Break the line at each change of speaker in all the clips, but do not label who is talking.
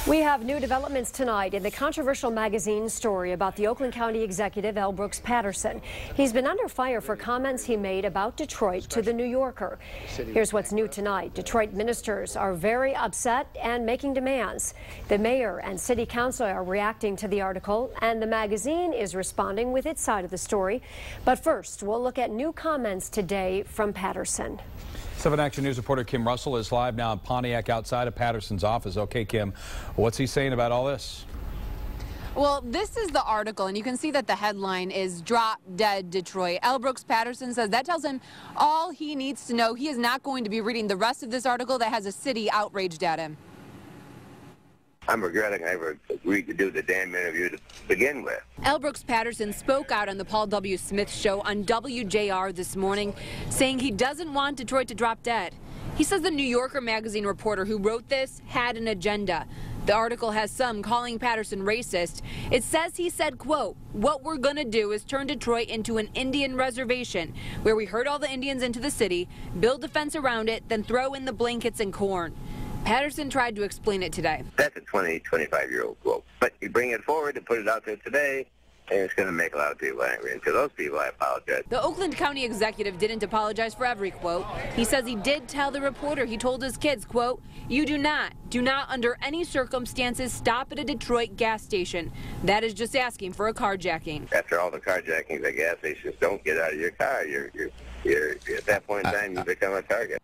We have new developments tonight in the controversial magazine story about the Oakland County executive, Brooks Patterson. He's been under fire for comments he made about Detroit to the New Yorker. Here's what's new tonight. Detroit ministers are very upset and making demands. The mayor and city council are reacting to the article, and the magazine is responding with its side of the story. But first, we'll look at new comments today from Patterson.
7 Action News reporter Kim Russell is live now in Pontiac outside of Patterson's office. Okay, Kim, what's he saying about all this?
Well, this is the article, and you can see that the headline is "Drop Dead Detroit." Brooks Patterson says that tells him all he needs to know. He is not going to be reading the rest of this article that has a city outraged at him.
I'm regretting I ever agreed to do the damn interview to begin with.
Brooks Patterson spoke out on the Paul W. Smith show on WJR this morning, saying he doesn't want Detroit to drop dead. He says the New Yorker magazine reporter who wrote this had an agenda. The article has some calling Patterson racist. It says he said, quote, "What we're going to do is turn Detroit into an Indian reservation where we herd all the Indians into the city, build a fence around it, then throw in the blankets and corn." Patterson tried to explain it today.
That's a 20, 25-year-old quote. But you bring it forward and put it out there today, and it's going to make a lot of people angry. And to those people, I apologize.
The Oakland County executive didn't apologize for every quote. He says he did tell the reporter he told his kids, quote, "You do not under any circumstances stop at a Detroit gas station. That is just asking for a carjacking."
After all the carjackings at gas stations, don't get out of your car. You're at that point in time, you become a target.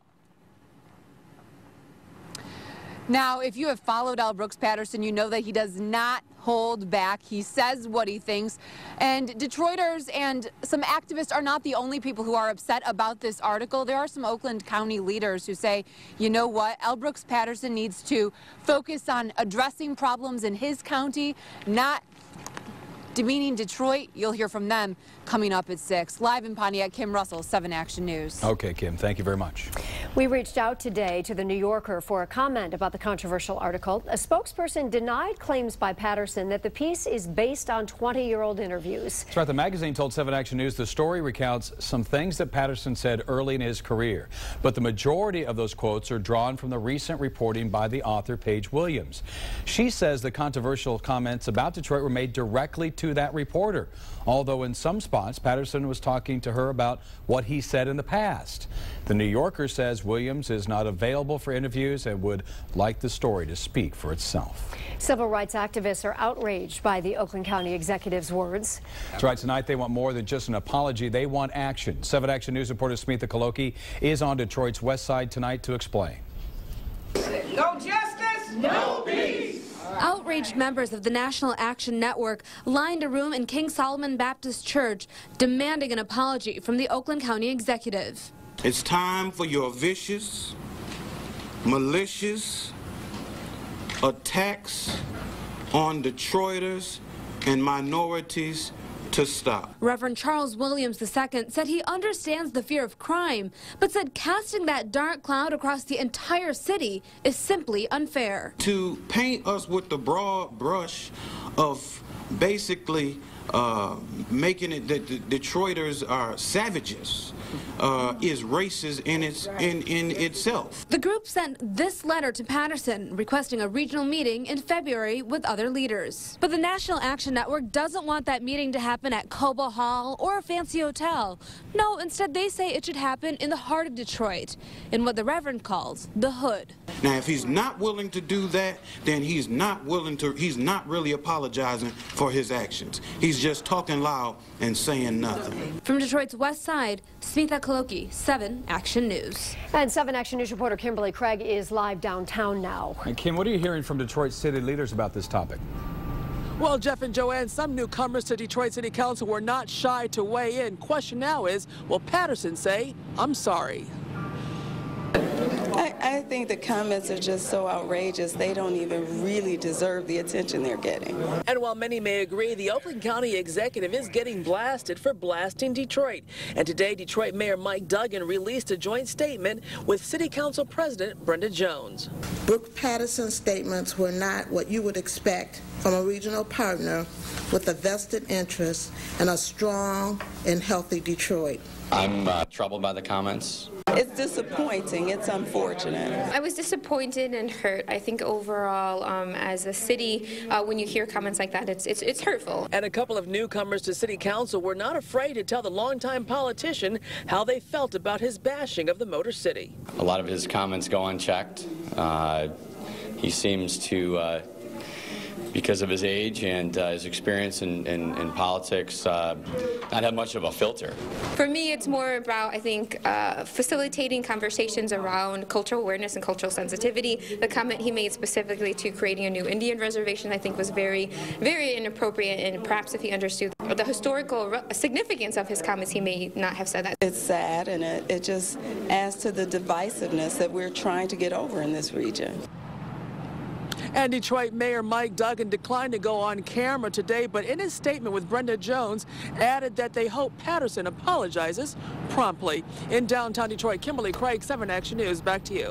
Now, if you have followed Brooks Patterson, you know that he does not hold back. He says what he thinks. And Detroiters and some activists are not the only people who are upset about this article. There are some Oakland County leaders who say, you know what, Brooks Patterson needs to focus on addressing problems in his county, not demeaning Detroit. You'll hear from them coming up at 6. Live in Pontiac, Kim Russell, 7 Action News.
Okay, Kim, thank you very much.
We reached out today to the New Yorker for a comment about the controversial article. A spokesperson denied claims by Patterson that the piece is based on 20-year-old interviews.
That's right. The magazine told 7 Action News the story recounts some things that Patterson said early in his career, but the majority of those quotes are drawn from the recent reporting by the author Paige Williams. She says the controversial comments about Detroit were made directly to that reporter, although in some spots Patterson was talking to her about what he said in the past. The New Yorker says Williams is not available for interviews and would like the story to speak for itself.
Civil rights activists are outraged by the Oakland County executive's words.
That's right. Tonight they want more than just an apology. They want action. 7 Action News reporter Smitha Kaloki is on Detroit's west side tonight to explain.
No justice, no peace.
Outraged members of the National Action Network lined a room in King Solomon Baptist Church demanding an apology from the Oakland County executive.
It's time for your vicious, malicious attacks on Detroiters and minorities to stop.
Reverend Charles Williams II said he understands the fear of crime, but said casting that dark cloud across the entire city is simply unfair.
To paint us with the broad brush of basically making it that the Detroiters are savages is racist in itself.
The group sent this letter to Patterson requesting a regional meeting in February with other leaders. But the National Action Network doesn't want that meeting to happen at Cobo Hall or a fancy hotel. No, instead they say it should happen in the heart of Detroit, in what the Reverend calls the hood.
Now, if he's not willing to do that, then he's not really apologizing for his actions. He's just talking loud and saying nothing.
From Detroit's west side, Smitha Kaloki, 7 Action News.
And 7 Action News reporter Kimberly Craig is live downtown now.
And Kim, what are you hearing from Detroit city leaders about this topic?
Well, Jeff and Joanne, some newcomers to Detroit City Council were not shy to weigh in. Question now is, will Patterson say, "I'm sorry"?
I think the comments are just so outrageous, they don't even really deserve the attention they're getting.
And while many may agree, the Oakland County executive is getting blasted for blasting Detroit. And today, Detroit Mayor Mike Duggan released a joint statement with City Council President Brenda Jones.
Brooks Patterson's statements were not what you would expect from a regional partner with a vested interest in a strong and healthy Detroit.
I'm troubled by the comments.
It's disappointing. It's unfortunate.
I was disappointed and hurt. I think overall, as a city, when you hear comments like that, it's hurtful.
And a couple of newcomers to city council were not afraid to tell the longtime politician how they felt about his bashing of the Motor City.
A lot of his comments go unchecked. He seems to, because of his age and his experience in politics, not have much of a filter.
For me, it's more about, I think, facilitating conversations around cultural awareness and cultural sensitivity. The comment he made specifically to creating a new Indian reservation, I think, was very, very inappropriate, and perhaps if he understood the historical significance of his comments, he may not have said that.
It's sad, and it just adds to the divisiveness that we're trying to get over in this region.
And Detroit Mayor Mike Duggan declined to go on camera today, but in his statement with Brenda Jones, added that they hope Patterson apologizes promptly. In downtown Detroit, Kimberly Craig, 7 Action News, back to you.